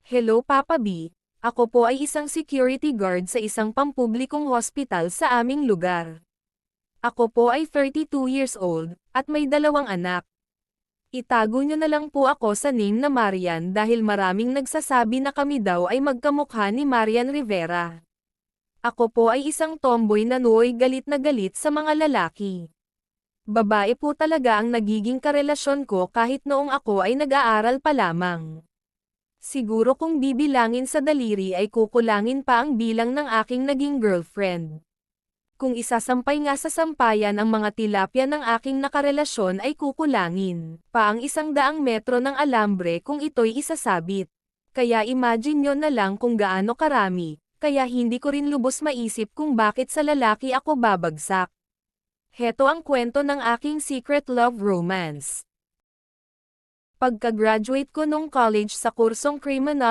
Hello Papa B, ako po ay isang security guard sa isang pampublikong hospital sa aming lugar. Ako po ay 32 years old, at may 2 anak. Itago niyo na lang po ako sa name na Marian dahil maraming nagsasabi na kami daw ay magkamukha ni Marian Rivera. Ako po ay isang tomboy na nooy galit na galit sa mga lalaki. Babae po talaga ang nagiging karelasyon ko kahit noong ako ay nag-aaral pa lamang. Siguro kung bibilangin sa daliri ay kukulangin pa ang bilang ng aking naging girlfriend. Kung isasampay nga sa sampayan ang mga tilapia ng aking nakarelasyon ay kukulangin pa ang 100 metro ng alambre kung ito'y isasabit. Kaya imagine nyo na lang kung gaano karami, kaya hindi ko rin lubos maisip kung bakit sa lalaki ako babagsak. Heto ang kwento ng aking secret love romance. Pagka-graduate ko nung college sa kursong criminal